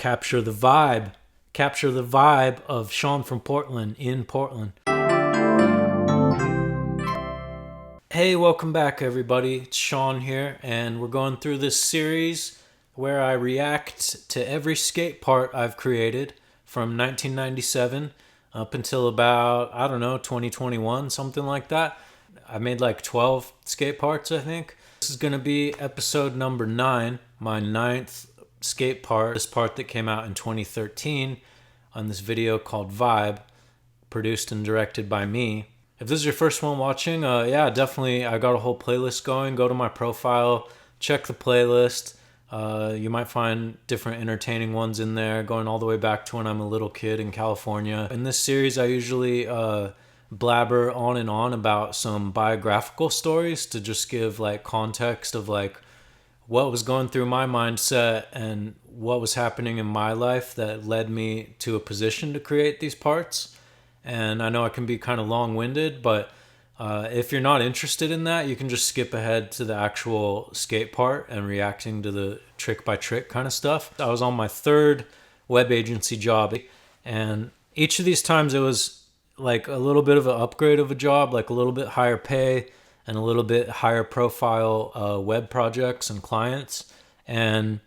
Capture the vibe. Capture the vibe of Sean from Portland in Portland. Hey, welcome back everybody. It's Sean here, and we're going through this series where I react to every skate part I've created from 1997 up until about, 2021, something like that. I made like 12 skate parts, I think. This is going to be episode number 9, my 9th skate part. This part that came out in 2013 on this video called Vibe, produced and directed by me. If this is your first one watching, definitely I got a whole playlist going. Go to my profile, check the playlist. You might find different entertaining ones in there, going all the way back to when I'm a little kid in California. In this series, I usually blabber on and on about some biographical stories to just give like context of like what was going through my mindset and what was happening in my life that led me to a position to create these parts. And I know I can be kind of long-winded, but if you're not interested in that, you can just skip ahead to the actual skate part and reacting to the trick-by-trick kind of stuff. I was on my 3rd web agency job, and each of these times it was like a little bit of an upgrade of a job, like a little bit higher pay and a little bit higher profile web projects and clients. And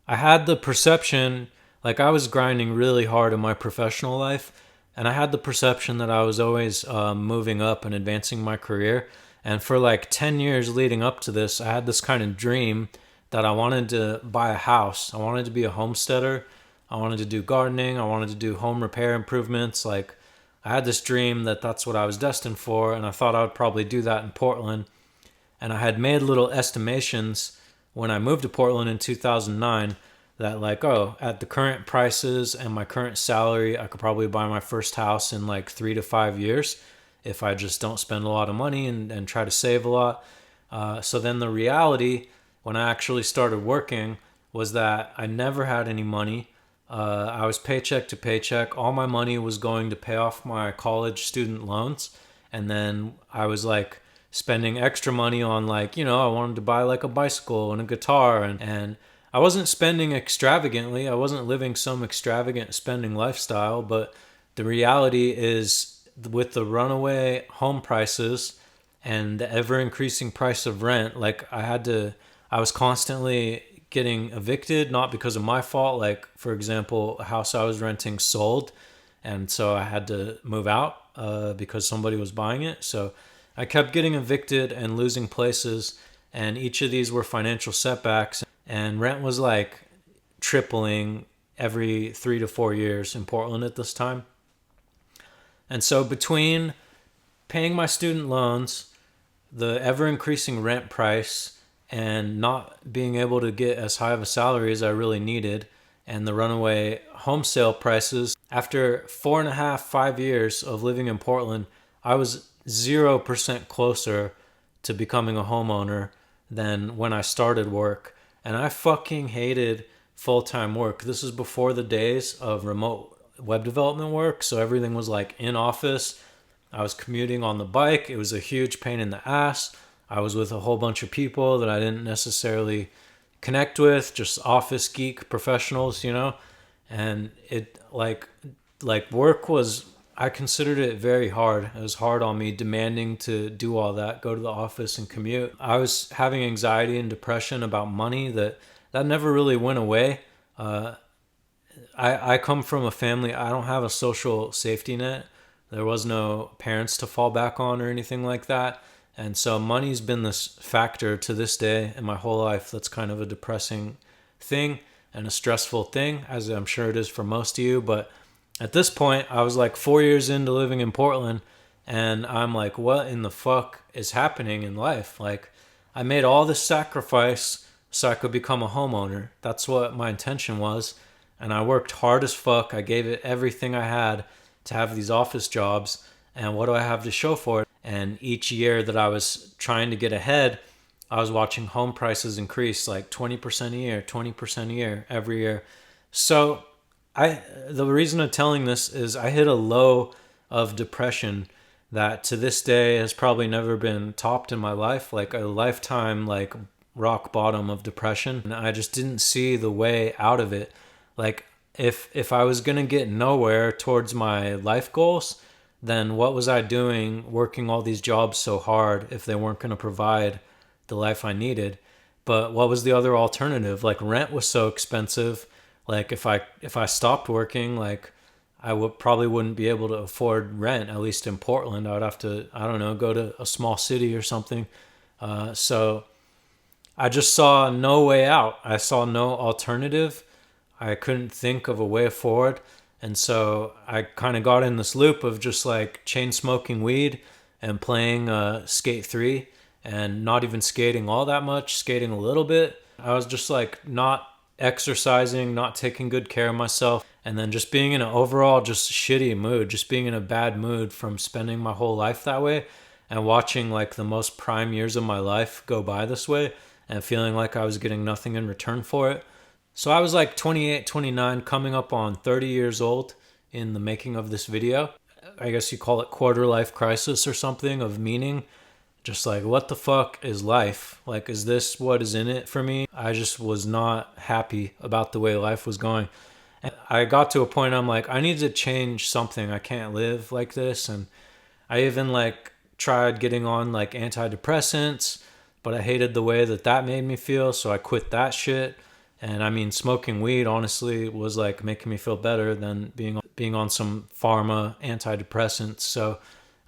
I had the perception, like I was grinding really hard in my professional life, and I had the perception that I was always moving up and advancing my career. And for like 10 years leading up to this, I had this kind of dream that I wanted to buy a house. I wanted to be a homesteader. I wanted to do gardening. I wanted to do home repair improvements. Like I had this dream that that's what I was destined for, and I thought I would probably do that in Portland. And I had made little estimations when I moved to Portland in 2009 that like, at the current prices and my current salary, I could probably buy my first house in like 3 to 5 years if I just don't spend a lot of money and try to save a lot. So then the reality when I actually started working was that I never had any money. I was paycheck to paycheck. All my money was going to pay off my college student loans. And then I was like spending extra money on like, I wanted to buy like a bicycle and a guitar, and I wasn't spending extravagantly. I wasn't living some extravagant spending lifestyle, but the reality is with the runaway home prices and the ever increasing price of rent, like I was constantly getting evicted, not because of my fault. Like for example, a house I was renting sold, and so I had to move out because somebody was buying it. So I kept getting evicted and losing places, and each of these were financial setbacks. And rent was like tripling every 3 to 4 years in Portland at this time. And so between paying my student loans, the ever increasing rent price, and not being able to get as high of a salary as I really needed, and the runaway home sale prices, after 4.5, 5 years of living in Portland, I was 0% closer to becoming a homeowner than when I started work. And I fucking hated full-time work. This is before the days of remote web development work, so everything was like in office. I was commuting on the bike. It was a huge pain in the ass. I was with a whole bunch of people that I didn't necessarily connect with, just office geek professionals, And it like work was, I considered it very hard. It was hard on me, demanding to do all that, go to the office and commute. I was having anxiety and depression about money that never really went away. I come from a family, I don't have a social safety net. There was no parents to fall back on or anything like that. And so money's been this factor to this day in my whole life that's kind of a depressing thing and a stressful thing, as I'm sure it is for most of you. But at this point, I was like 4 years into living in Portland, and I'm like, what in the fuck is happening in life? Like, I made all this sacrifice so I could become a homeowner. That's what my intention was. And I worked hard as fuck. I gave it everything I had to have these office jobs. And what do I have to show for it? And each year that I was trying to get ahead, I was watching home prices increase like 20% a year, 20% a year, every year. So the reason of telling this is I hit a low of depression that to this day has probably never been topped in my life, like a lifetime, like rock bottom of depression. And I just didn't see the way out of it. Like if I was gonna get nowhere towards my life goals, then what was I doing working all these jobs so hard if they weren't gonna provide the life I needed? But what was the other alternative? Like rent was so expensive. Like if I stopped working, like I would probably wouldn't be able to afford rent, at least in Portland. I would have to, I don't know, go to a small city or something. So I just saw no way out. I saw no alternative. I couldn't think of a way forward. And so I kind of got in this loop of just like chain smoking weed and playing Skate 3 and not even skating all that much, skating a little bit. I was just like not exercising, not taking good care of myself, and then just being in an overall just shitty mood, just being in a bad mood from spending my whole life that way and watching like the most prime years of my life go by this way and feeling like I was getting nothing in return for it. So I was like 28, 29, coming up on 30 years old in the making of this video. I guess you call it quarter life crisis or something of meaning. Just like, what the fuck is life? Like, is this what is in it for me? I just was not happy about the way life was going. And I got to a point I'm like, I need to change something. I can't live like this. And I even like tried getting on like antidepressants, but I hated the way that that made me feel. So I quit that shit. And I mean, smoking weed honestly was like making me feel better than being on some pharma antidepressants. So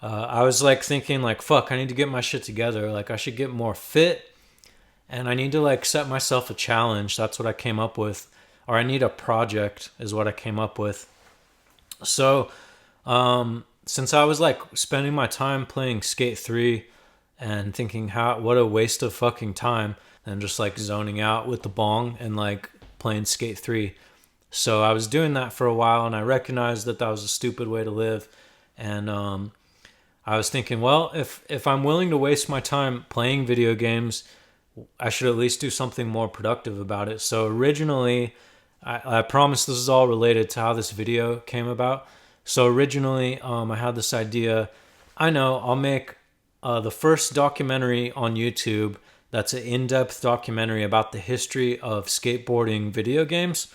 I was like thinking like, fuck, I need to get my shit together. Like I should get more fit and I need to like set myself a challenge. That's what I came up with. Or I need a project is what I came up with. So since I was like spending my time playing Skate 3 and thinking what a waste of fucking time, and just like zoning out with the bong and like playing Skate 3. So I was doing that for a while and I recognized that that was a stupid way to live. And I was thinking, well, if I'm willing to waste my time playing video games, I should at least do something more productive about it. So originally, I promise this is all related to how this video came about. So originally, I had this idea. I know I'll make the first documentary on YouTube that's an in-depth documentary about the history of skateboarding video games.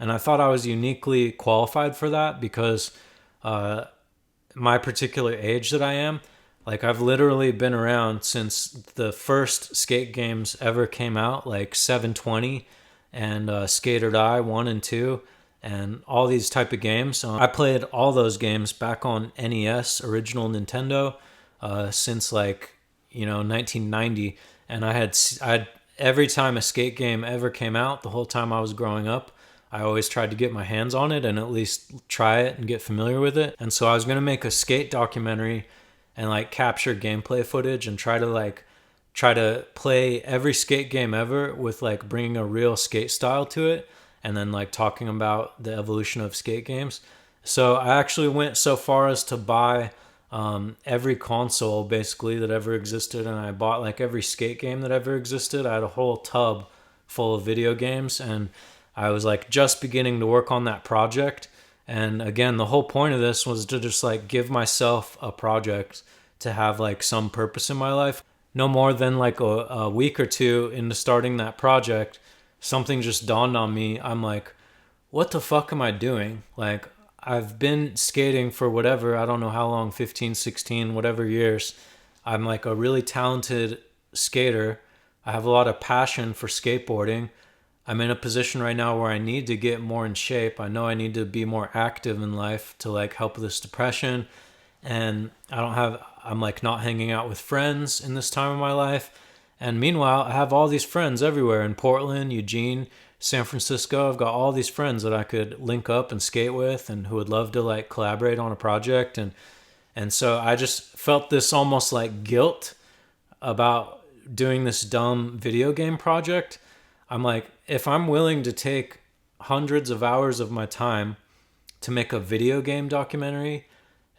And I thought I was uniquely qualified for that because my particular age that I am, like I've literally been around since the first skate games ever came out, like 720 and Skate or Die 1 and 2 and all these type of games. I played all those games back on NES, original Nintendo, since like, 1990. And I had every time a skate game ever came out, the whole time I was growing up, I always tried to get my hands on it and at least try it and get familiar with it. And so I was going to make a skate documentary and like capture gameplay footage and try to play every skate game ever with like bringing a real skate style to it and then like talking about the evolution of skate games. So I actually went so far as to buy every console basically that ever existed, and I bought like every skate game that ever existed. I had a whole tub full of video games, and I was like just beginning to work on that project. And again, the whole point of this was to just like give myself a project to have like some purpose in my life. No more than like a week or two into starting that project, something just dawned on me. I'm like, what the fuck am I doing? Like, I've been skating for whatever, I don't know how long, 15, 16, whatever years. I'm like a really talented skater. I have a lot of passion for skateboarding. I'm in a position right now where I need to get more in shape. I know I need to be more active in life to like help with this depression. And I'm like not hanging out with friends in this time of my life. And meanwhile, I have all these friends everywhere in Portland, Eugene, San Francisco. I've got all these friends that I could link up and skate with and who would love to like collaborate on a project. And so I just felt this almost like guilt about doing this dumb video game project. I'm like, if I'm willing to take hundreds of hours of my time to make a video game documentary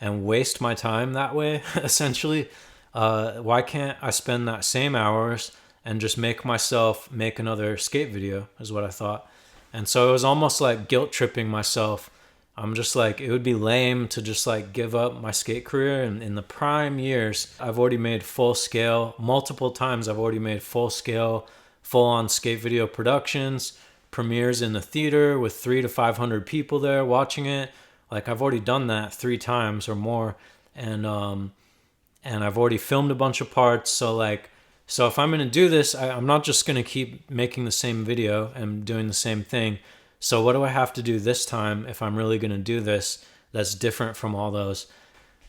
and waste my time that way, essentially, why can't I spend that same hours and just make myself make another skate video, is what I thought. And so it was almost like guilt tripping myself. I'm just like, it would be lame to just like give up my skate career. And in the prime years, I've already made multiple times I've already made full scale, full on skate video productions, premieres in the theater with 300 to 500 people there watching it. Like I've already done that 3 times or more, and I've already filmed a bunch of parts. So if I'm gonna do this, I'm not just gonna keep making the same video and doing the same thing. So what do I have to do this time if I'm really gonna do this that's different from all those?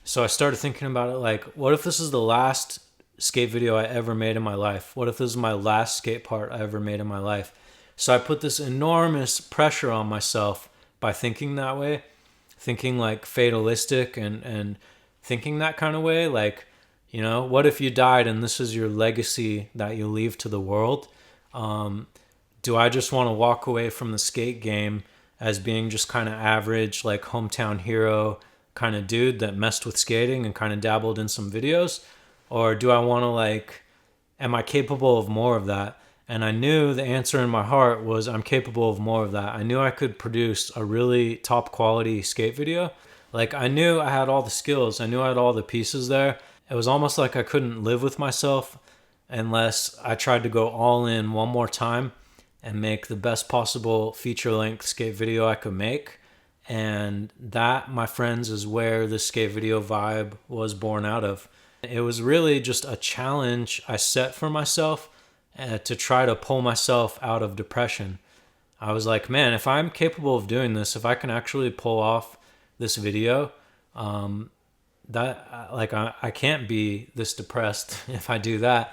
So I started thinking about it like, what if this is the last skate video I ever made in my life? What if this is my last skate part I ever made in my life? So I put this enormous pressure on myself by thinking that way, thinking like fatalistic and thinking that kind of way. Like, what if you died and this is your legacy that you leave to the world? Do I just want to walk away from the skate game as being just kind of average, like hometown hero kind of dude that messed with skating and kind of dabbled in some videos? Or do I want to am I capable of more of that? And I knew the answer in my heart was I'm capable of more of that. I knew I could produce a really top quality skate video. Like I knew I had all the skills. I knew I had all the pieces there. It was almost like I couldn't live with myself unless I tried to go all in one more time and make the best possible feature-length skate video I could make. And that, my friends, is where the skate video vibe was born out of. It was really just a challenge I set for myself to try to pull myself out of depression. I was like, man, if I'm capable of doing this, if I can actually pull off this video, I can't be this depressed if I do that.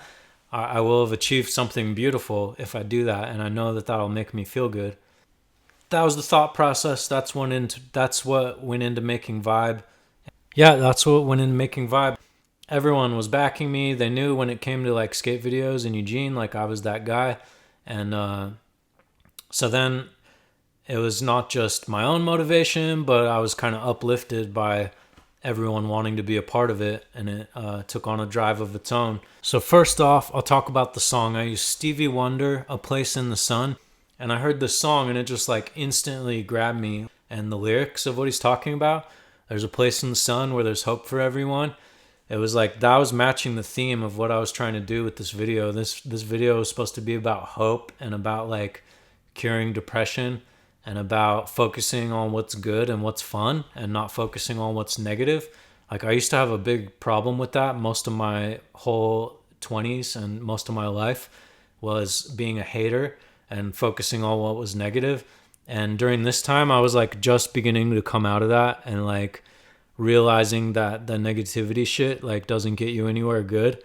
I will have achieved something beautiful if I do that, and I know that that'll make me feel good. That was the thought process. That's what went into making Vibe. Yeah, that's what went into making Vibe. Everyone was backing me. They knew when it came to skate videos in Eugene, I was that guy. And so then it was not just my own motivation, but I was kind of uplifted by everyone wanting to be a part of it, and it took on a drive of its own. So first off, I'll talk about the song. I used Stevie Wonder, A Place in the Sun, and I heard this song and it just instantly grabbed me. And the lyrics of what he's talking about, there's a place in the sun where there's hope for everyone. It was that was matching the theme of what I was trying to do with this video. This video was supposed to be about hope and about curing depression and about focusing on what's good and what's fun and not focusing on what's negative. I used to have a big problem with that. Most of my whole 20s and most of my life was being a hater and focusing on what was negative. And during this time, I was just beginning to come out of that and realizing that the negativity shit doesn't get you anywhere good,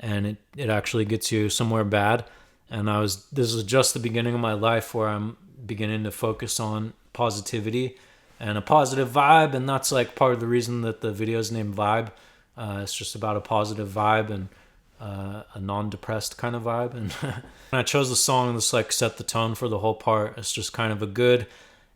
and it actually gets you somewhere bad. And this is just the beginning of my life where I'm beginning to focus on positivity and a positive vibe, and that's part of the reason that the video is named Vibe. It's just about a positive vibe and a non-depressed kind of vibe. And I chose the song that's set the tone for the whole part. It's just kind of a good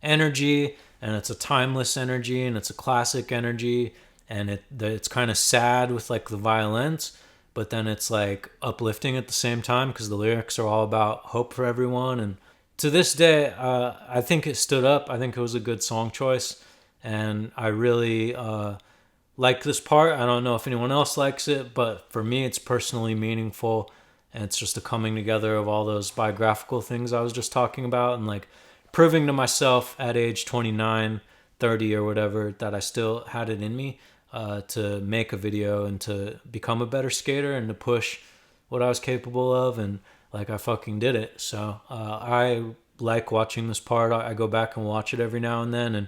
energy, and it's a timeless energy, and it's a classic energy, and it's kind of sad with the violins, but then it's uplifting at the same time because the lyrics are all about hope for everyone. And to this day, I think it stood up. I think it was a good song choice, and I really like this part. I don't know if anyone else likes it, but for me, it's personally meaningful, and it's just a coming together of all those biographical things I was just talking about, and proving to myself at age 29, 30 or whatever that I still had it in me to make a video and to become a better skater and to push what I was capable of, and I fucking did it. So I like watching this part. I go back and watch it every now and then, and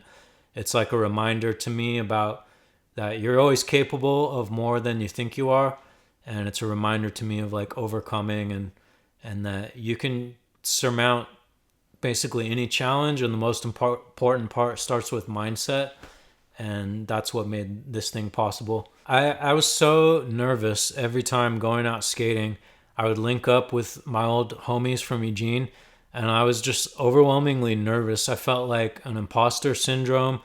it's a reminder to me about that you're always capable of more than you think you are, and it's a reminder to me of overcoming and that you can surmount basically any challenge, and the most important part starts with mindset, and that's what made this thing possible. I was so nervous every time going out skating. I would link up with my old homies from Eugene, and I was just overwhelmingly nervous. I felt like an imposter syndrome.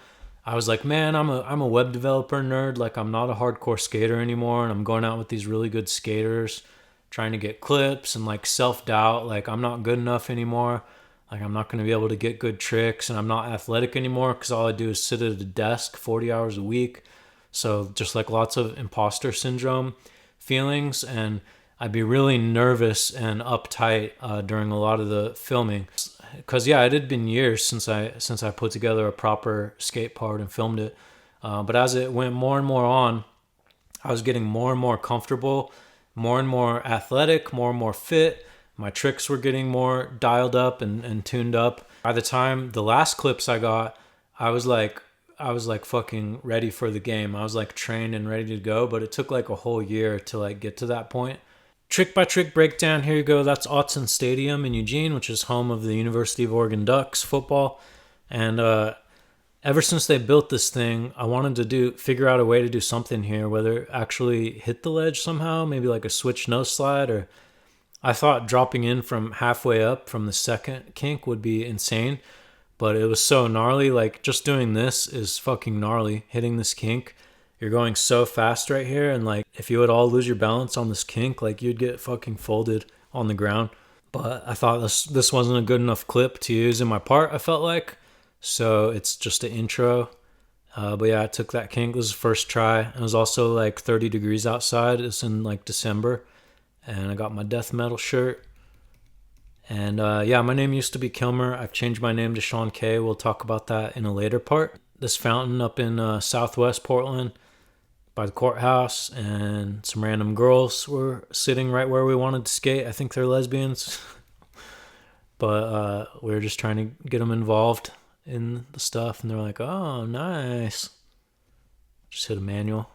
I was like, man, I'm a web developer nerd. I'm not a hardcore skater anymore, and I'm going out with these really good skaters, trying to get clips, and self-doubt. I'm not good enough anymore. I'm not going to be able to get good tricks, and I'm not athletic anymore because all I do is sit at a desk 40 hours a week. So just lots of imposter syndrome feelings, and I'd be really nervous and uptight during a lot of the filming. because yeah, it had been years since I put together a proper skate part and filmed it. But as it went more and more on, I was getting more and more comfortable, more and more athletic, more and more fit. My tricks were getting more dialed up and tuned up. By the time the last clips I got, I was like fucking ready for the game. I was like trained and ready to go, but it took like a whole year to like get to that point. Trick by trick breakdown. Here you go. That's Autzen Stadium in Eugene, which is home of the University of Oregon Ducks football. And ever since they built this thing, I wanted to figure out a way to do something here, whether actually hit the ledge somehow, maybe like a switch nose slide, or I thought dropping in from halfway up from the second kink would be insane, but it was so gnarly. Like just doing this is fucking gnarly. Hitting this kink, you're going so fast right here, and like if you would all lose your balance on this kink, like you'd get fucking folded on the ground. But I thought this wasn't a good enough clip to use in my part, I felt like. So it's just an intro. But yeah, I took that kink. This was the first try. It was also like 30 degrees outside. It's in like December. And I got my death metal shirt. And yeah, my name used to be Kilmer. I've changed my name to Sean K. We'll talk about that in a later part. This fountain up in southwest Portland by the courthouse. And some random girls were sitting right where we wanted to skate. I think they're lesbians. But we were just trying to get them involved in the stuff, and they're like, oh, nice. Just hit a manual.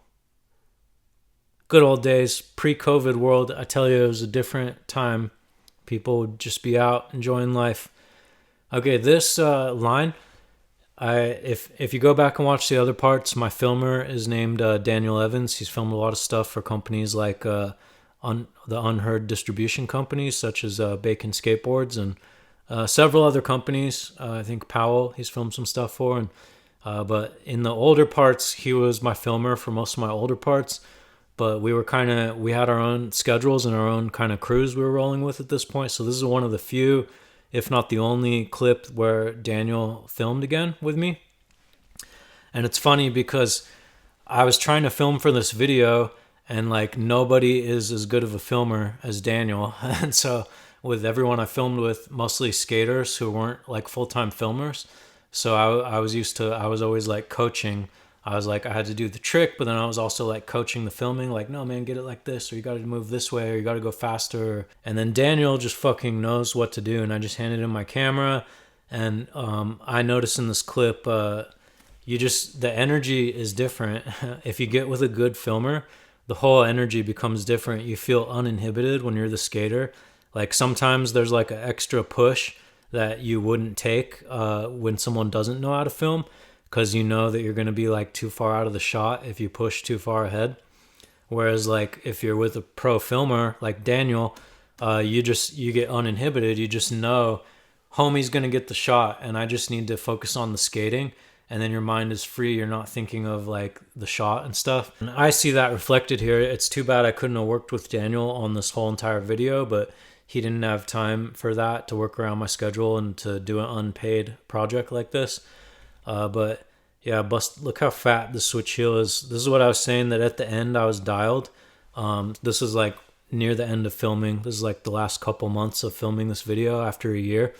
Good old days, pre-COVID world. I tell you, it was a different time. People would just be out enjoying life. Okay, this line, if you go back and watch the other parts, my filmer is named Daniel Evans. He's filmed a lot of stuff for companies like the Unheard distribution companies, such as Bacon Skateboards, and several other companies. I think Powell, he's filmed some stuff for. And but in the older parts, he was my filmer for most of my older parts. But we had our own schedules and our own kind of crews we were rolling with at this point. So this is one of the few, if not the only clip where Daniel filmed again with me. And it's funny because I was trying to film for this video, and like nobody is as good of a filmer as Daniel. And so with everyone I filmed with, mostly skaters who weren't like full-time filmers. So I was always like coaching. I was like, I had to do the trick, but then I was also like coaching the filming, like, no man, get it like this, or you got to move this way, or you got to go faster. And then Daniel just fucking knows what to do. And I just handed him my camera. And I noticed in this clip, the energy is different. If you get with a good filmer, the whole energy becomes different. You feel uninhibited when you're the skater. Like sometimes there's like an extra push that you wouldn't take when someone doesn't know how to film, because you know that you're going to be like too far out of the shot if you push too far ahead. Whereas like if you're with a pro filmer like Daniel, you get uninhibited. You just know homie's going to get the shot, and I just need to focus on the skating. And then your mind is free. You're not thinking of like the shot and stuff. And I see that reflected here. It's too bad I couldn't have worked with Daniel on this whole entire video, but he didn't have time for that, to work around my schedule and to do an unpaid project like this. But yeah, look how fat the switch heel is. This is what I was saying, that at the end I was dialed. This is like near the end of filming. This is like the last couple months of filming this video after a year.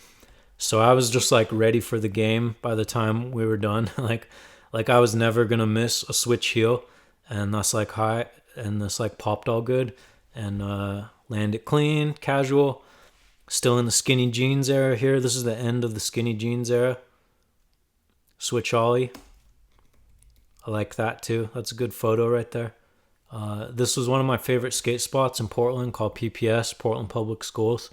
So I was just like ready for the game by the time we were done. like I was never gonna miss a switch heel, and that's like high, and this like popped all good, and land it clean, casual. Still in the skinny jeans era here. This is the end of the skinny jeans era. Switch ollie. I like that too. That's a good photo right there. This was one of my favorite skate spots in Portland called PPS, Portland Public Schools.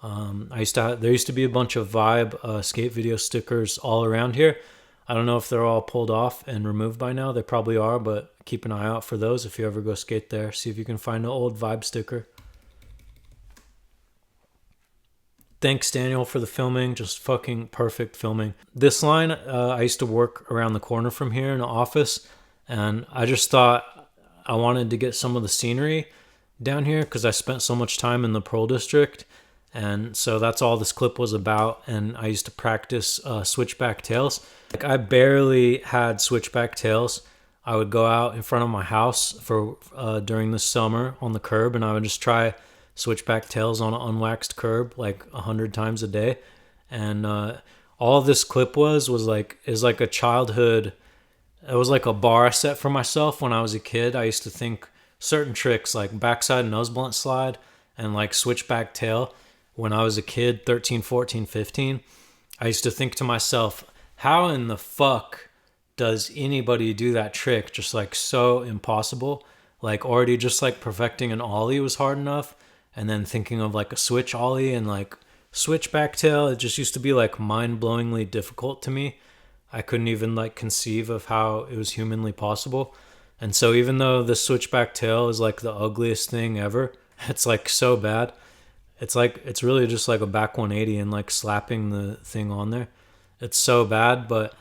There used to be a bunch of Vibe skate video stickers all around here. I don't know if they're all pulled off and removed by now. They probably are, but keep an eye out for those if you ever go skate there. See if you can find an old Vibe sticker. Thanks, Daniel, for the filming. Just fucking perfect filming. This line, I used to work around the corner from here in an office, and I just thought I wanted to get some of the scenery down here because I spent so much time in the Pearl District, and so that's all this clip was about. And I used to practice switchback tails. Like I barely had switchback tails. I would go out in front of my house for during the summer on the curb, and I would just try switchback tails on an unwaxed curb like 100 times a day. And all this clip was like is like a childhood. It was like a bar I set for myself when I was a kid. I used to think certain tricks like backside nose blunt slide and like switchback tail when I was a kid, 13, 14, 15. I used to think to myself, how in the fuck does anybody do that trick? Just like so impossible. Like already just like perfecting an ollie was hard enough. And then thinking of like a switch ollie and like switchback tail, it just used to be like mind blowingly difficult to me. I couldn't even like conceive of how it was humanly possible. And so even though the switchback tail is like the ugliest thing ever, it's like so bad. It's like it's really just like a back 180 and like slapping the thing on there. It's so bad, but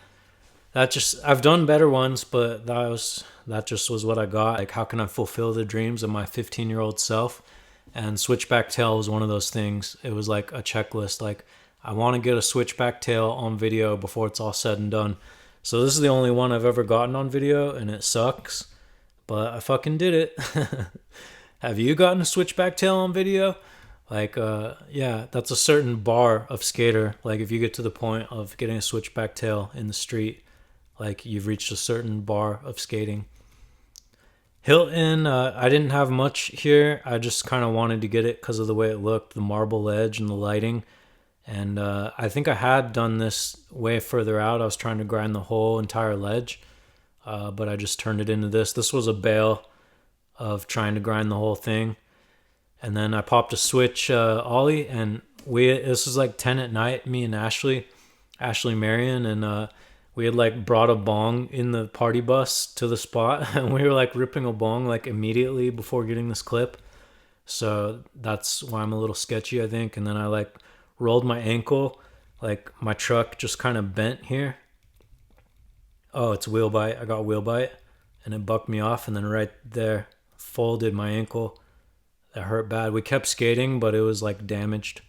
that just I've done better ones, but that just was what I got. Like how can I fulfill the dreams of my 15-year-old self? And switchback tail was one of those things. It was like a checklist. Like I want to get a switchback tail on video before it's all said and done. So this is the only one I've ever gotten on video, and it sucks, but I fucking did it. Have you gotten a switchback tail on video? Like, yeah, that's a certain bar of skater. Like, if you get to the point of getting a switchback tail in the street, like, you've reached a certain bar of skating. Hilton, I didn't have much here. I just kind of wanted to get it because of the way it looked, the marble ledge and the lighting. And I think I had done this way further out. I was trying to grind the whole entire ledge, but I just turned it into this. This was a bail of trying to grind the whole thing. And then I popped a switch ollie, and this was like 10 at night, me and Ashley Marion, and we had like brought a bong in the party bus to the spot, and we were like ripping a bong like immediately before getting this clip. So that's why I'm a little sketchy, I think. And then I like rolled my ankle, like my truck just kind of bent here. Oh, it's wheel bite. I got wheel bite, and it bucked me off, and then right there folded my ankle. That hurt bad. We kept skating, but it was like damaged.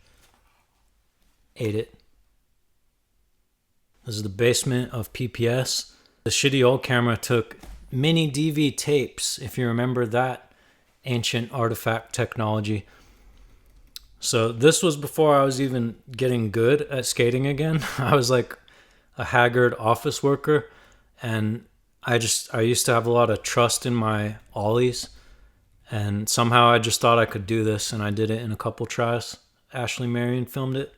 Ate it. This is the basement of PPS. The shitty old camera took mini DV tapes, if you remember that ancient artifact technology. So this was before I was even getting good at skating again. I was like a haggard office worker, and I used to have a lot of trust in my ollies. And somehow I just thought I could do this, and I did it in a couple tries. Ashley Marion filmed it.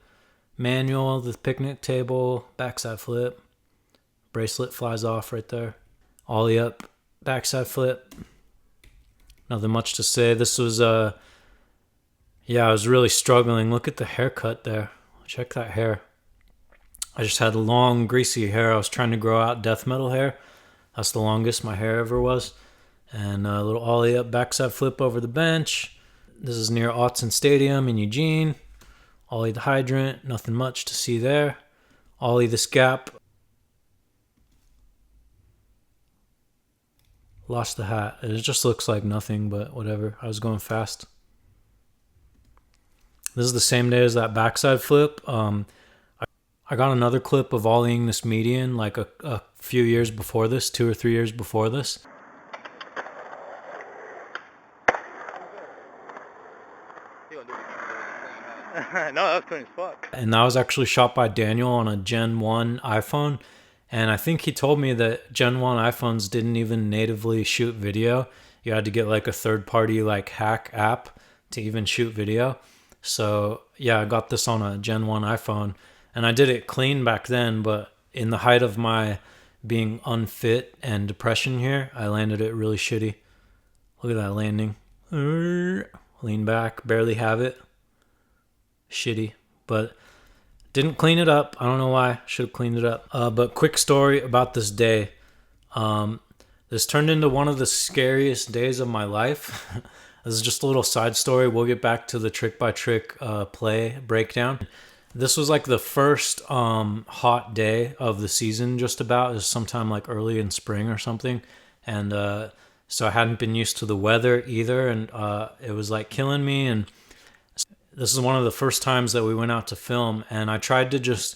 Manual, the picnic table, backside flip. Bracelet flies off right there. Ollie up, backside flip. Nothing much to say. This was, I was really struggling. Look at the haircut there. Check that hair. I just had long, greasy hair. I was trying to grow out death metal hair. That's the longest my hair ever was. And a little ollie up, backside flip over the bench. This is near Autzen Stadium in Eugene. Ollie the hydrant, nothing much to see there. Ollie this gap. Lost the hat. It just looks like nothing, but whatever. I was going fast. This is the same day as that backside flip. I got another clip of ollieing this median like a few years before this, 2 or 3 years before this. No, that was clean as fuck. And that was actually shot by Daniel on a Gen 1 iPhone. And I think he told me that Gen 1 iPhones didn't even natively shoot video. You had to get like a third-party like hack app to even shoot video. So yeah, I got this on a Gen 1 iPhone. And I did it clean back then, but in the height of my being unfit and depression here, I landed it really shitty. Look at that landing. Lean back, barely have it. Shitty, but didn't clean it up. I don't know why. Should have cleaned it up. But quick story about this day. This turned into one of the scariest days of my life. This is just a little side story. We'll get back to the trick by trick play breakdown. This was like the first hot day of the season, just about. It was sometime like early in spring or something. And so I hadn't been used to the weather either. And it was like killing me. And this is one of the first times that we went out to film, and I tried to just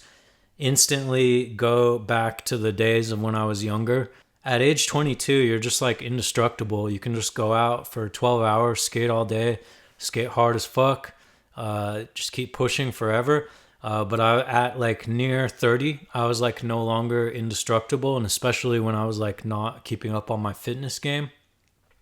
instantly go back to the days of when I was younger. At age 22, you're just like indestructible. You can just go out for 12 hours, skate all day, skate hard as fuck, just keep pushing forever. But I at like near 30, I was like no longer indestructible, and especially when I was like not keeping up on my fitness game.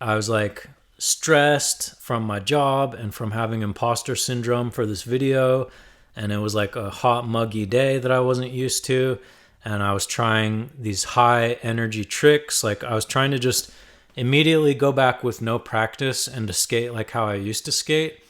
I was like stressed from my job and from having imposter syndrome for this video. And it was like a hot, muggy day that I wasn't used to. And I was trying these high energy tricks. Like I was trying to just immediately go back with no practice and to skate like how I used to skate.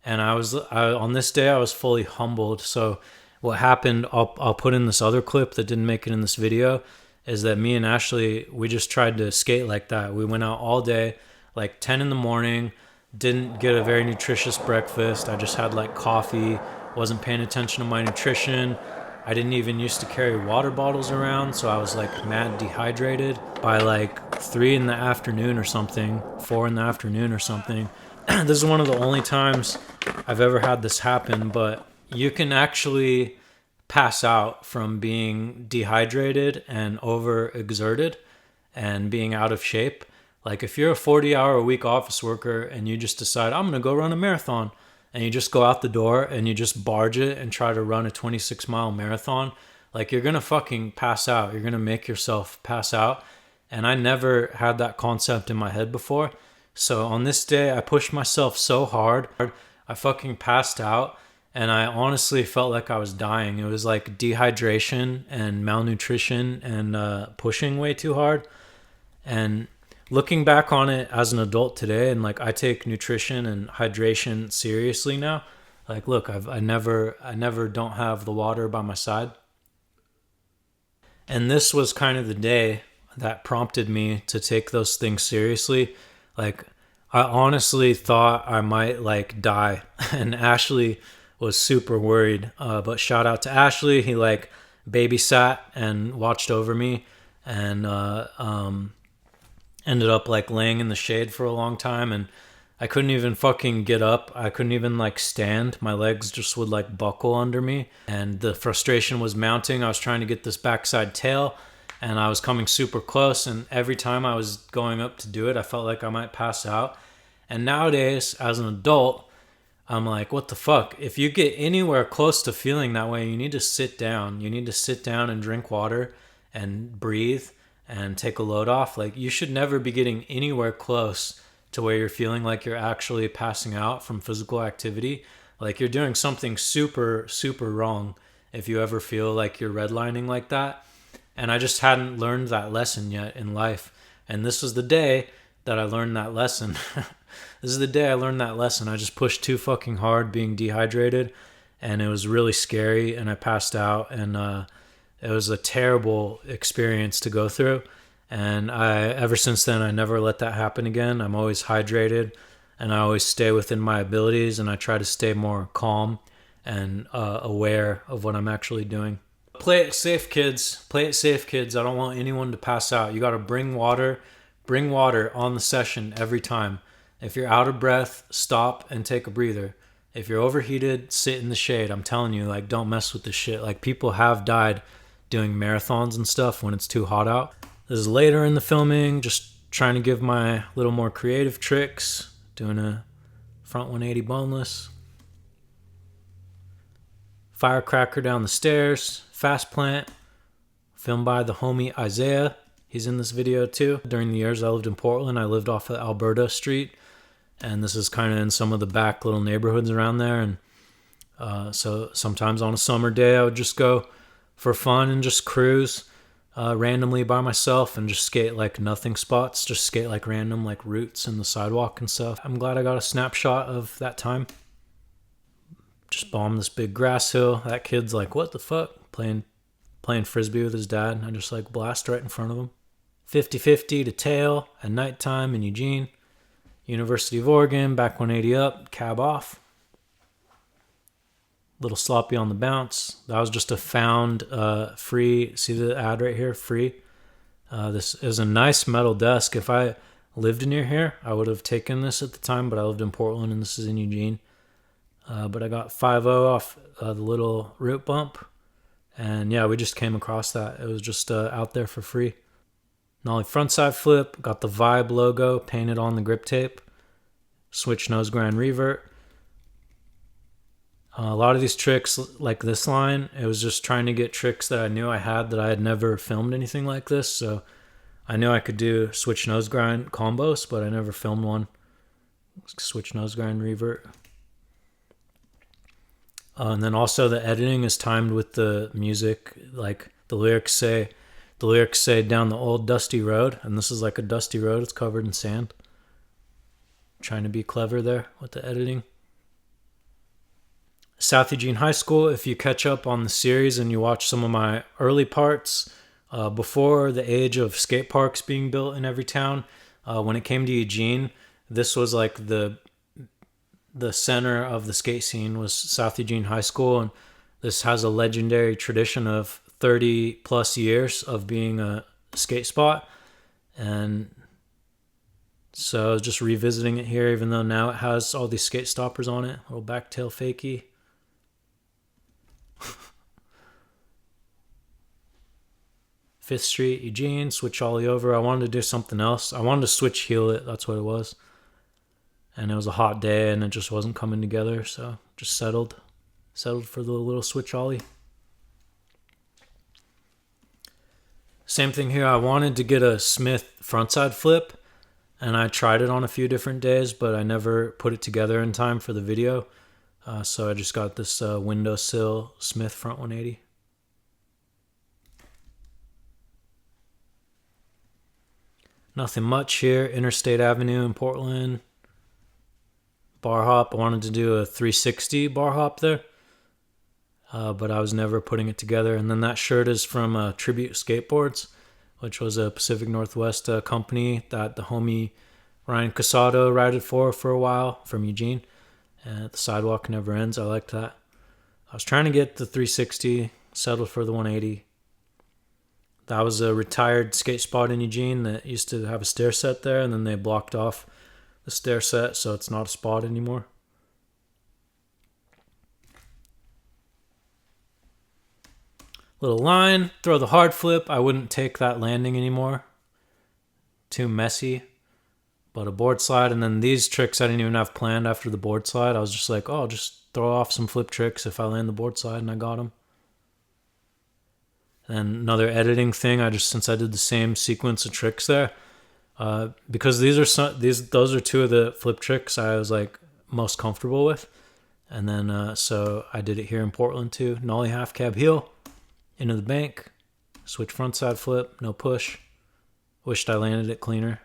And on this day, I was fully humbled. So what happened, I'll put in this other clip that didn't make it in this video, is that me and Ashley, we just tried to skate like that. We went out all day, like 10 in the morning, didn't get a very nutritious breakfast. I just had like coffee, wasn't paying attention to my nutrition. I didn't even used to carry water bottles around, so I was like mad dehydrated. By like 3 in the afternoon or something, 4 in the afternoon or something. This is one of the only times I've ever had this happen, but you can actually pass out from being dehydrated and overexerted and being out of shape. Like if you're a 40-hour-a-week office worker and you just decide, I'm going to go run a marathon, and you just go out the door and you just barge it and try to run a 26-mile marathon, like you're going to fucking pass out. You're going to make yourself pass out. And I never had that concept in my head before. So on this day, I pushed myself so hard, I fucking passed out, and I honestly felt like I was dying. It was like dehydration and malnutrition and pushing way too hard. And looking back on it as an adult today, and like I take nutrition and hydration seriously now. Like, look, I never don't have the water by my side. And this was kind of the day that prompted me to take those things seriously. Like, I honestly thought I might like die, and Ashley was super worried. But shout out to Ashley. He like babysat and watched over me, and ended up like laying in the shade for a long time. And I couldn't even fucking get up. I couldn't even like stand. My legs just would like buckle under me, and the frustration was mounting. I was trying to get this backside tail, and I was coming super close, and every time I was going up to do it, I felt like I might pass out. And nowadays, as an adult, I'm like, what the fuck? If you get anywhere close to feeling that way, you need to sit down. You need to sit down and drink water and breathe and take a load off. Like, you should never be getting anywhere close to where you're feeling like you're actually passing out from physical activity. Like, you're doing something super, super wrong if you ever feel like you're redlining like that. And I just hadn't learned that lesson yet in life. And this was the day that I learned that lesson. This is the day I learned that lesson. I just pushed too fucking hard being dehydrated, and it was really scary, and I passed out, and it was a terrible experience to go through. And ever since then, I never let that happen again. I'm always hydrated, and I always stay within my abilities, and I try to stay more calm and aware of what I'm actually doing. Play it safe, kids. Play it safe, kids. I don't want anyone to pass out. You got to bring water. Bring water on the session every time. If you're out of breath, stop and take a breather. If you're overheated, sit in the shade. I'm telling you, like, don't mess with this shit. Like, people have died doing marathons and stuff when it's too hot out. This is later in the filming, just trying to give my little more creative tricks. Doing a front 180 boneless. Firecracker down the stairs. Fast plant. Filmed by the homie Isaiah. He's in this video too. During the years I lived in Portland, I lived off of Alberta Street. And this is kind of in some of the back little neighborhoods around there. And so sometimes on a summer day, I would just go for fun and just cruise randomly by myself and just skate like nothing spots. Just skate like random like routes in the sidewalk and stuff. I'm glad I got a snapshot of that time. Just bombed this big grass hill. That kid's like, what the fuck? Playing frisbee with his dad. I just like blast right in front of him. 50-50 to tail at nighttime in Eugene. University of Oregon, back 180 up, cab off. Little sloppy on the bounce. That was just a found free, see the ad right here, free. This is a nice metal desk. If I lived near here, I would have taken this at the time, but I lived in Portland and this is in Eugene. But I got 5.0 off the little root bump. And yeah, we just came across that. It was just out there for free. Nollie frontside flip, got the Vibe logo painted on the grip tape. Switch nose grind revert. A lot of these tricks, like this line, it was just trying to get tricks that I knew I had that I had never filmed anything like this. So I knew I could do switch nose grind combos, but I never filmed one. Switch nose grind revert. And then also the editing is timed with the music. Like the lyrics say down the old dusty road, and this is like a dusty road. It's covered in sand. Trying to be clever there with the editing. South Eugene High School, if you catch up on the series and you watch some of my early parts, before the age of skate parks being built in every town, when it came to Eugene, this was like the center of the skate scene was South Eugene High School, and this has a legendary tradition of 30 plus years of being a skate spot. And so I was just revisiting it here, even though now it has all these skate stoppers on it. A little backtail fakie. Fifth Street, Eugene, switch ollie over. I wanted to do something else. I wanted to switch heel it. That's what it was. And it was a hot day and it just wasn't coming together. So just settled for the little switch ollie. Same thing here. I wanted to get a Smith frontside flip. And I tried it on a few different days, but I never put it together in time for the video. So I just got this windowsill Smith front 180. Nothing much here. Interstate Avenue in Portland. Bar hop. I wanted to do a 360 bar hop there. But I was never putting it together. And then that shirt is from Tribute Skateboards, which was a Pacific Northwest company that the homie Ryan Casado rided for a while from Eugene. And the sidewalk never ends. I liked that. I was trying to get the 360, settled for the 180. That was a retired skate spot in Eugene that used to have a stair set there, and then they blocked off the stair set, so it's not a spot anymore. Little line, throw the hard flip. I wouldn't take that landing anymore. Too messy. But a board slide, and then these tricks I didn't even have planned after the board slide. I was just like, oh, I'll just throw off some flip tricks if I land the board slide, and I got them. And another editing thing, since I did the same sequence of tricks there, because those are two of the flip tricks I was like most comfortable with. And then so I did it here in Portland too. Nollie half cab heel into the bank, switch frontside flip, no push. Wished I landed it cleaner.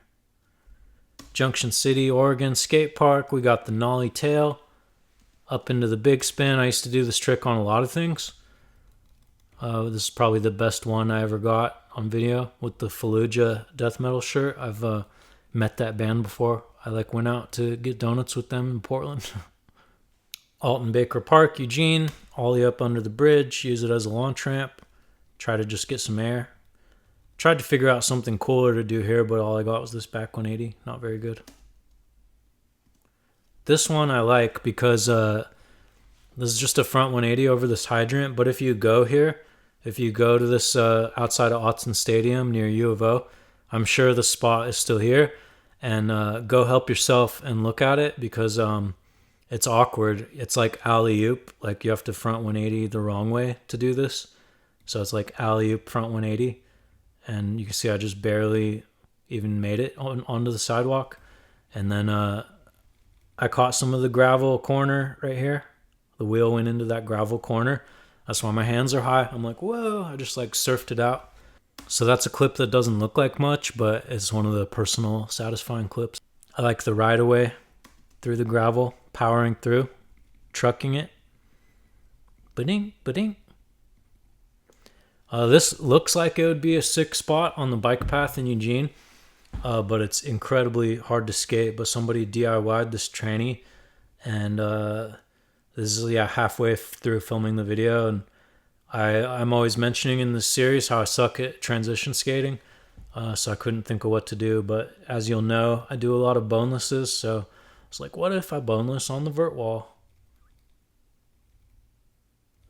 Junction City, Oregon skate park. We got the nollie tail up into the big spin. I used to do this trick on a lot of things. This is probably the best one I ever got on video with the Fallujah death metal shirt. I've met that band before. I went out to get donuts with them in Portland. Alton Baker Park, Eugene, ollie up under the bridge, use it as a launch ramp. Try to just get some air. Tried to figure out something cooler to do here, but all I got was this back 180. Not very good. This one I like because this is just a front 180 over this hydrant, but if you go here, if you go to this outside of Autzen Stadium near U of O, I'm sure the spot is still here. And go help yourself and look at it because it's awkward. It's like alley-oop. Like you have to front 180 the wrong way to do this. So it's like alley-oop front 180. And you can see I just barely even made it onto the sidewalk. And then I caught some of the gravel corner right here. The wheel went into that gravel corner. That's why my hands are high. I'm like, whoa, I just surfed it out. So that's a clip that doesn't look like much, but it's one of the personal satisfying clips. I like the ride away through the gravel, powering through, trucking it. Ba-ding, ba-ding. This looks like it would be a sick spot on the bike path in Eugene, but it's incredibly hard to skate. But somebody DIY'd this tranny, and this is halfway through filming the video, and I'm always mentioning in this series how I suck at transition skating, so I couldn't think of what to do. But as you'll know, I do a lot of bonelesses, so it's like, what if I boneless on the vert wall?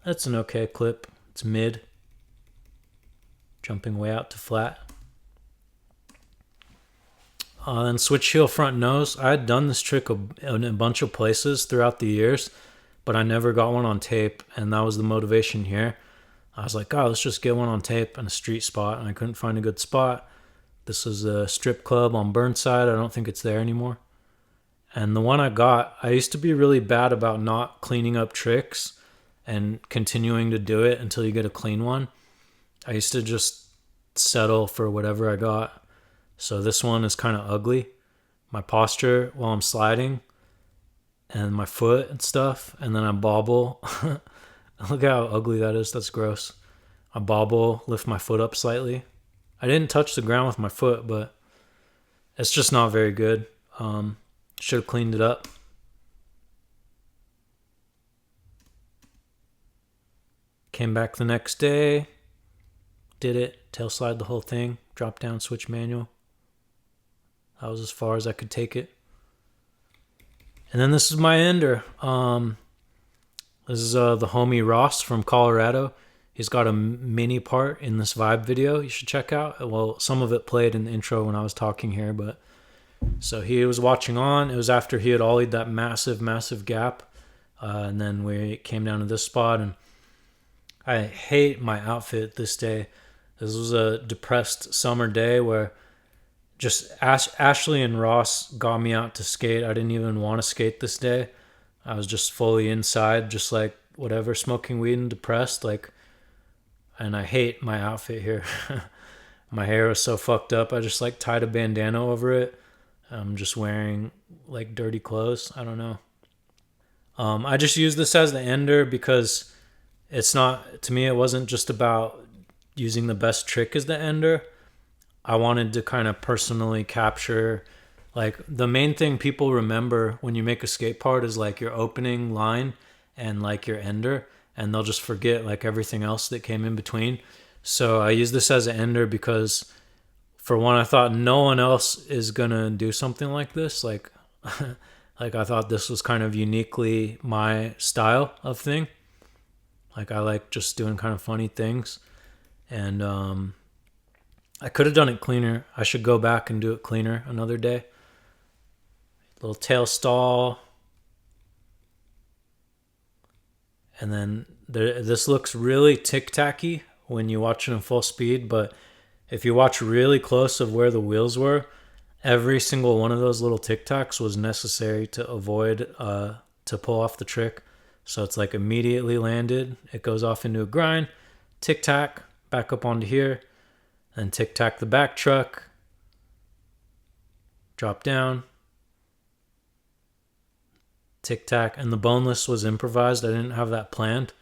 That's an okay clip. It's mid. Jumping way out to flat. Then switch heel front nose. I had done this trick in a bunch of places throughout the years, but I never got one on tape, and that was the motivation here. I was like, oh, let's just get one on tape in a street spot, and I couldn't find a good spot. This was a strip club on Burnside. I don't think it's there anymore. And the one I got, I used to be really bad about not cleaning up tricks and continuing to do it until you get a clean one. I used to just settle for whatever I got. So this one is kind of ugly. My posture while I'm sliding and my foot and stuff, and then I bobble. Look how ugly that is. That's gross. I bobble, lift my foot up slightly. I didn't touch the ground with my foot, but it's just not very good. Should have cleaned it up. Came back the next day, did it, tail slide the whole thing, drop down, switch manual. That was as far as I could take it. And then this is my ender. This is the homie Ross from Colorado. He's got a mini part in this vibe video you should check out. Well, some of it played in the intro when I was talking here, but so he was watching on. It was after he had ollied that massive gap. And then we came down to this spot, and I hate my outfit this day. This was a depressed summer day where just Ashley and Ross got me out to skate. I didn't even want to skate this day. I was just fully inside, just like whatever, smoking weed and depressed. And I hate my outfit here. My hair was so fucked up. I just tied a bandana over it. I'm just wearing dirty clothes. I don't know. I just use this as the ender because it's not, to me, it wasn't just about using the best trick as the ender. I wanted to kind of personally capture, the main thing people remember when you make a skate part is your opening line and your ender, and they'll just forget everything else that came in between. So I use this as an ender because, for one, I thought no one else is gonna do something like this. I thought this was kind of uniquely my style of thing. I like just doing kind of funny things, and I could have done it cleaner. I should go back and do it cleaner another day. Little tail stall. And then this looks really tic-tacky when you watch it in full speed, but if you watch really close of where the wheels were, every single one of those little tic-tacs was necessary to avoid to pull off the trick. So it's immediately landed. It goes off into a grind, tic-tac, back up onto here, and tic-tac the back truck, drop down, tic-tac, and the boneless was improvised. I didn't have that planned.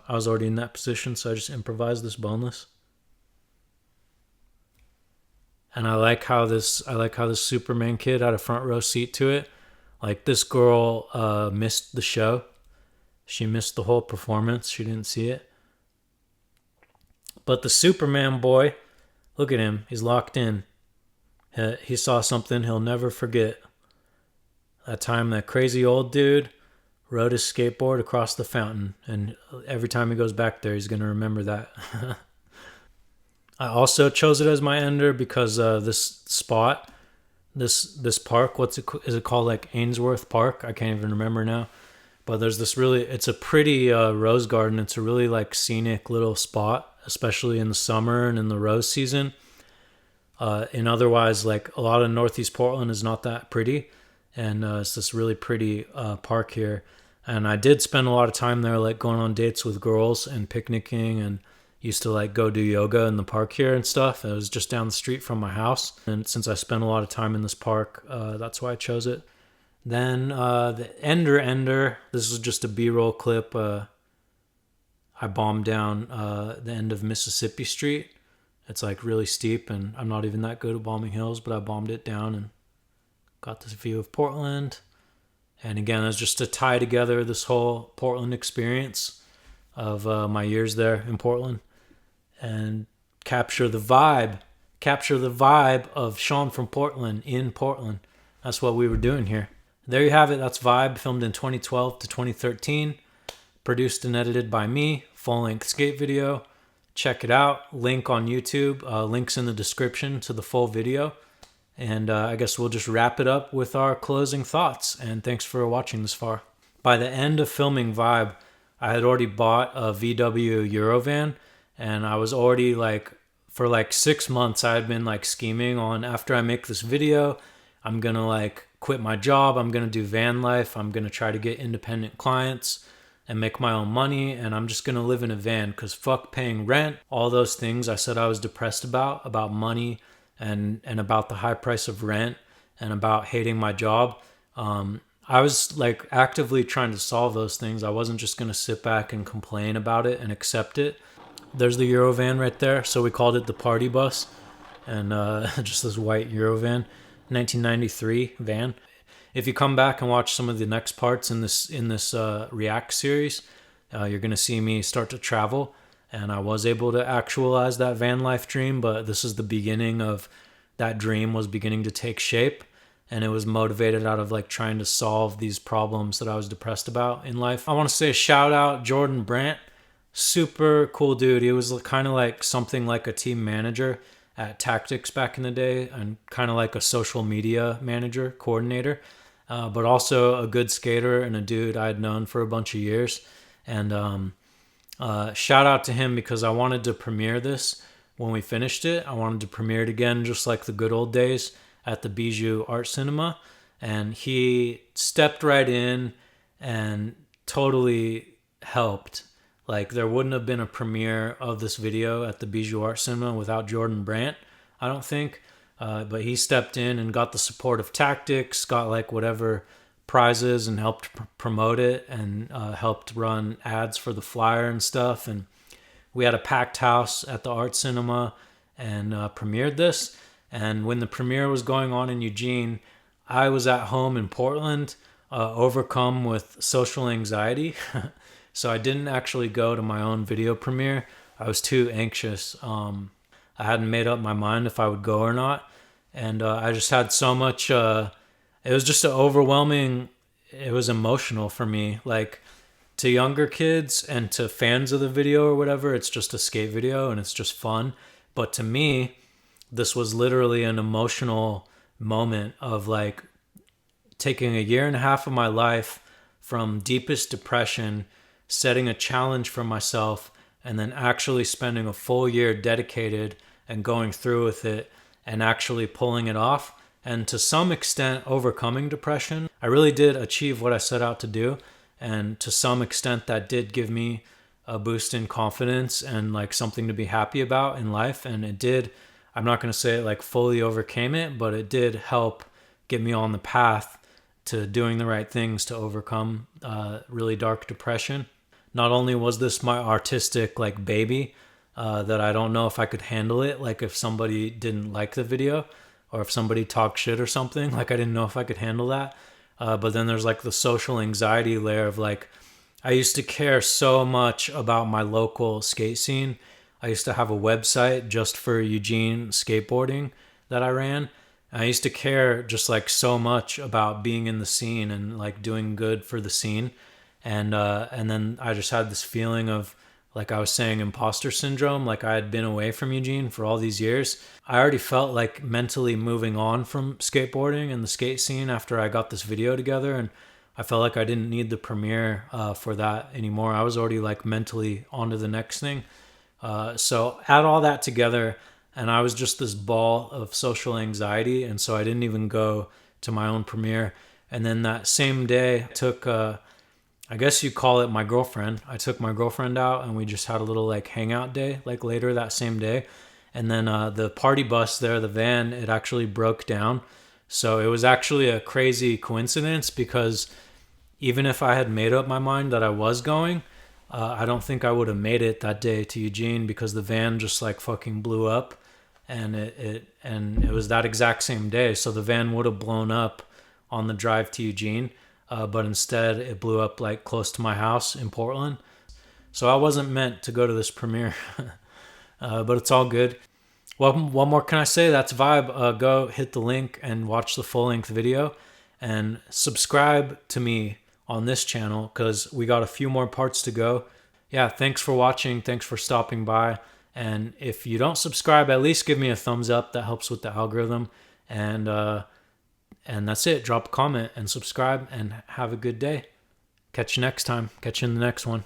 I was already in that position, so I just improvised this boneless. And I like how this Superman kid had a front row seat to it. This girl missed the show. She missed the whole performance. She didn't see it. But the Superman boy, look at him. He's locked in. He saw something he'll never forget. That time that crazy old dude rode his skateboard across the fountain. And every time he goes back there, he's going to remember that. I also chose it as my ender because this spot, this park, is it called? Ainsworth Park? I can't even remember now. But there's this it's a pretty rose garden. It's a really scenic little spot, especially in the summer and in the rose season. And otherwise, a lot of Northeast Portland is not that pretty. And it's this really pretty park here. And I did spend a lot of time there, going on dates with girls and picnicking, and used to go do yoga in the park here and stuff. It was just down the street from my house. And since I spent a lot of time in this park, that's why I chose it. Then the ender, this is just a B-roll clip. I bombed down the end of Mississippi Street. It's really steep, and I'm not even that good at bombing hills, but I bombed it down and got this view of Portland. And again, it's just to tie together this whole Portland experience of my years there in Portland and capture the vibe of Sean from Portland in Portland. That's what we were doing here. There you have it. That's Vibe, filmed in 2012 to 2013. Produced and edited by me. Full-length skate video. Check it out. Link on YouTube. Links in the description to the full video. And I guess we'll just wrap it up with our closing thoughts. And thanks for watching this far. By the end of filming Vibe, I had already bought a VW Eurovan, and I was already like, for like 6 months, I had been like scheming on, after I make this video, I'm gonna like quit my job, I'm gonna do van life, I'm gonna try to get independent clients and make my own money, and I'm just gonna live in a van because fuck paying rent, all those things I said I was depressed about money and about the high price of rent and about hating my job. I was like actively trying to solve those things. I wasn't just gonna sit back and complain about it and accept it. There's the Eurovan right there. So we called it the party bus, and just this white Eurovan, 1993 van. If you come back and watch some of the next parts in this React series, you're gonna see me start to travel, and I was able to actualize that van life dream. But this is the beginning of that dream was beginning to take shape, and it was motivated out of like trying to solve these problems that I was depressed about in life. I want to say shout out Jordan Brandt. Super cool dude. He was kind of like something like a team manager at Tactics back in the day, and kind of like a social media manager, coordinator, but also a good skater and a dude I had known for a bunch of years. And shout out to him because I wanted to premiere this when we finished it. I wanted to premiere it again, just like the good old days at the Bijou Art Cinema. And he stepped right in and totally helped. Like, there wouldn't have been a premiere of this video at the Bijou Art Cinema without Jordan Brandt, I don't think. But he stepped in and got the support of Tactics, got like whatever prizes, and helped promote it, and helped run ads for the flyer and stuff. And we had a packed house at the Art Cinema and premiered this. And when the premiere was going on in Eugene, I was at home in Portland, overcome with social anxiety. So I didn't actually go to my own video premiere. I was too anxious. I hadn't made up my mind if I would go or not. And I just had so much, it was just it was emotional for me. Like, to younger kids and to fans of the video or whatever, it's just a skate video and it's just fun. But to me, this was literally an emotional moment of like taking a year and a half of my life from deepest depression, setting a challenge for myself, and then actually spending a full year dedicated and going through with it and actually pulling it off, and to some extent overcoming depression. I really did achieve what I set out to do, and to some extent that did give me a boost in confidence and like something to be happy about in life. And it did, I'm not going to say it like fully overcame it, but it did help get me on the path to doing the right things to overcome really dark depression. Not only was this my artistic like baby, that I don't know if I could handle it, like if somebody didn't like the video or if somebody talked shit or something, like I didn't know if I could handle that. But then there's like the social anxiety layer of like, I used to care so much about my local skate scene. I used to have a website just for Eugene skateboarding that I ran. And I used to care just like so much about being in the scene and like doing good for the scene. And then I just had this feeling of, like I was saying, imposter syndrome. Like I had been away from Eugene for all these years. I already felt like mentally moving on from skateboarding and the skate scene after I got this video together. And I felt like I didn't need the premiere for that anymore. I was already like mentally on to the next thing. So add all that together, and I was just this ball of social anxiety. And so I didn't even go to my own premiere. And then that same day, I took I guess you call it my girlfriend. I took my girlfriend out and we just had a little like hangout day, like later that same day. And then the party bus there, the van, it actually broke down. So it was actually a crazy coincidence, because even if I had made up my mind that I was going, I don't think I would have made it that day to Eugene, because the van just like fucking blew up, and it was that exact same day. So the van would have blown up on the drive to Eugene. But instead it blew up like close to my house in Portland. So I wasn't meant to go to this premiere, but it's all good. Well, what more can I say? That's Vibe. Go hit the link and watch the full-length video, and subscribe to me on this channel because we got a few more parts to go. Yeah, thanks for watching. Thanks for stopping by. And if you don't subscribe, at least give me a thumbs up. That helps with the algorithm. And that's it. Drop a comment and subscribe, and have a good day. Catch you next time. Catch you in the next one.